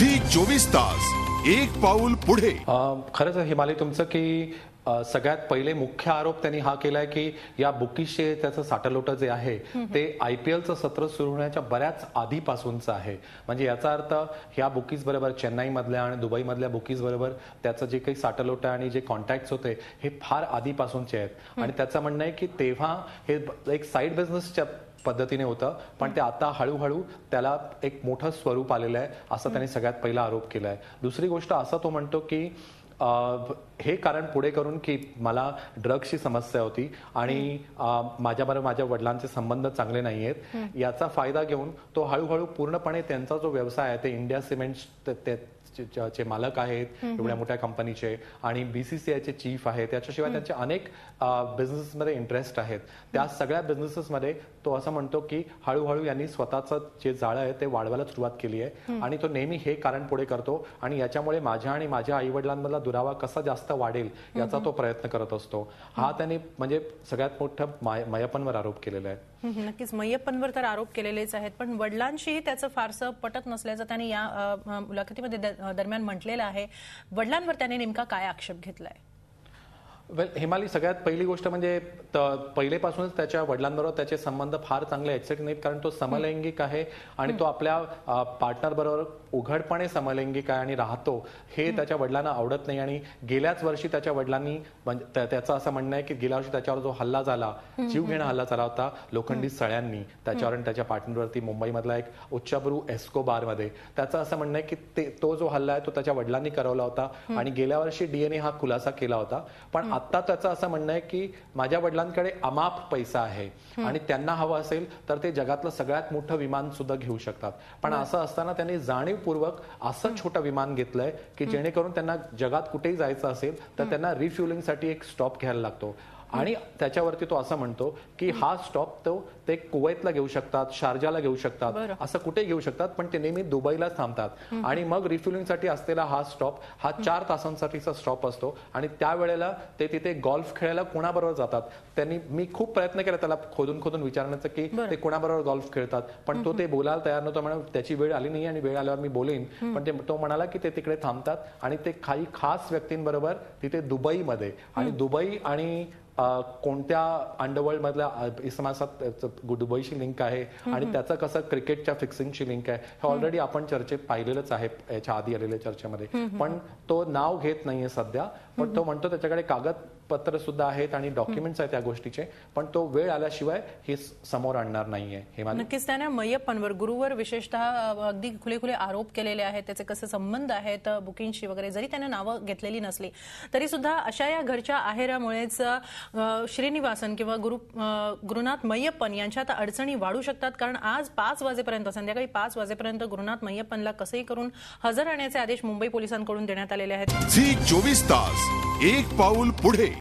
Zee 24 तास एक पाऊल पुढे। खरंच हिमालय तुमचं की सगळ्यात पहिले मुख्य आरोप त्यांनी हा केलाय की या बुकीजचे त्याचं साठलोट जे आहे ते IPLचं सत्र सुरू होण्याच्या बऱ्याच आधीपासूनचं आहे। म्हणजे याचा अर्थ ह्या बुकीज बरोबर चेन्नई मधल्या आणि दुबई मधल्या बुकीज बरोबर त्याचं जे काही साठलोट आणि जे कॉन्टॅक्ट्स होते हे फार आधीपासूनचे आहेत आणि त्याचं म्हणणं आहे की तेव्हा हे एक साईड बिझनेसच्या पद्धतीने होतं पण ते आता हळूहळू त्याला एक मोठं स्वरूप आलेलं आहे असं त्यांनी सगळ्यात पहिला आरोप केलाय। दुसरी गोष्ट असं तो म्हणतो की हे कारण पुढे करून की मला ड्रग्सची समस्या होती आणि माझ्याबरोबर माझ्या वडिलांचे संबंध चांगले नाही आहेत याचा फायदा घेऊन तो हळूहळू पूर्णपणे त्यांचा जो व्यवसाय आहे ते इंडिया सिमेंट्स चे मालक आहेत एवढ्या मोठ्या कंपनीचे आणि BCCIचे चीफ आहेत त्याच्याशिवाय त्यांचे अनेक बिझनेसमध्ये इंटरेस्ट आहेत त्या सगळ्या बिझनेसेसमध्ये तो असं म्हणतो की हळूहळू यांनी स्वतःचं जे जाळं आहे ते वाढवायला सुरुवात केली आहे आणि तो नेहमी हे कारण पुढे करतो आणि याच्यामुळे माझ्या आणि माझ्या आई वडिलांमधला दुरावा कसा जास्त वाढेल याचा तो प्रयत्न करत असतो। हा त्यांनी म्हणजे सगळ्यात मोठं मय्यप्पनवर आरोप केलेला आहे। नक्कीच मय्यप्पनवर तर आरोप केलेलेच आहेत पण वडिलांशीही त्याचं फारसं पटत नसल्याचं त्यांनी या मुलाखतीमध्ये दरम्यान म्हटलेलं आहे। वडिलांवर त्याने नेमका काय आक्षेप घेतलाय? हिमाली सगळ्यात पहिली गोष्ट म्हणजे पहिलेपासूनच त्याच्या वडिलांबरोबर त्याचे संबंध फार चांगले एक्झॅक्ट नाहीत कारण तो समलैंगिक आहे आणि तो आपल्या पार्टनर बरोबर उघडपणे समलैंगिक आहे आणि राहतो हे त्याच्या वडिलांना आवडत नाही आणि गेल्याच वर्षी त्याच्या वडिलांनी त्याचं असं म्हणणं आहे की गेल्या वर्षी त्याच्यावर जो हल्ला झाला जीवघेणा हल्ला झाला होता लोखंडी सळ्यांनी त्याच्यावर आणि त्याच्या पार्टनरवरती मुंबईमधला एक उच्चाभ्रू एस्कोबार मध्ये त्याचं असं म्हणणं आहे की तो जो हल्ला आहे तो त्याच्या वडिलांनी करवला होता आणि गेल्या वर्षी DNA हा खुलासा केला होता पण आता त्याचं असं म्हणणं आहे की माझ्या वडिलांकडे अमाप पैसा आहे आणि त्यांना हवं असेल तर ते जगातलं सगळ्यात मोठं विमान सुद्धा घेऊ शकतात पण असं असताना त्यांनी जाणीवपूर्वक असं छोटं विमान घेतलंय की जेणेकरून त्यांना जगात कुठेही जायचं असेल तर त्यांना रिफ्युलिंगसाठी एक स्टॉप घ्यायला लागतो आणि त्याच्यावरती तो असं म्हणतो की हा स्टॉप ते कुवैतला घेऊ शकतात शारजाला घेऊ शकतात असं कुठे घेऊ शकतात पण ते नेहमी दुबईलाच थांबतात आणि मग रिफ्युलिंगसाठी असलेला हा स्टॉप हा 4 तासांसाठीचा स्टॉप असतो आणि त्यावेळेला ते तिथे गोल्फ खेळायला कोणाबरोबर जातात मी खूप प्रयत्न केला त्याला खोदून विचारण्याचं की ते कोणाबरोबर गोल्फ खेळतात पण ते बोलायला तयार नव्हतं म्हणून त्याची वेळ आली नाही आणि वेळ आल्यावर मी बोलेन पण तो म्हणाला की ते तिकडे थांबतात आणि ते काही खास व्यक्तींबरोबर तिथे दुबईमध्ये आणि दुबई आणि कोणत्या अंडरवर्ल्ड मधल्या इसमासात दुबईशी लिंक आहे आणि त्याचं कसं क्रिकेटच्या फिक्सिंगची लिंक आहे हे ऑलरेडी आपण चर्चेत पाहिलेलंच आहे याच्या आधी आलेल्या चर्चेमध्ये पण तो नाव घेत नाहीये सध्या पण तो म्हणतो त्याच्याकडे कागदपत्र सुद्धा आहेत आणि डॉक्युमेंट्स आहेत त्या गोष्टीचे पण तो वेळ आल्याशिवाय हे समोर आणणार नाहीये। हे नक्कीच त्याने मय्यप्पनवर गुरुवर विशेषतः अगदी खुले आरोप केलेले आहेत त्याचे कसे संबंध आहेत बुकिंगशी वगैरे जरी त्याने नावं घेतलेली नसली तरी सुद्धा अशा या घरच्या आहेरामुळेच श्रीनिवासन किंवा गुरुनाथ मय्यप्पन यांच्यात अडचणी वाढू शकतात कारण आज 5 वाजेपर्यंत संध्याकाळी 5 वाजेपर्यंत गुरुनाथ मय्यप्पनला कसंही करून हजर राहण्याचे आदेश मुंबई पोलिसांकडून देण्यात आलेले आहेत। झी 24 तास एक पाऊल पुढे।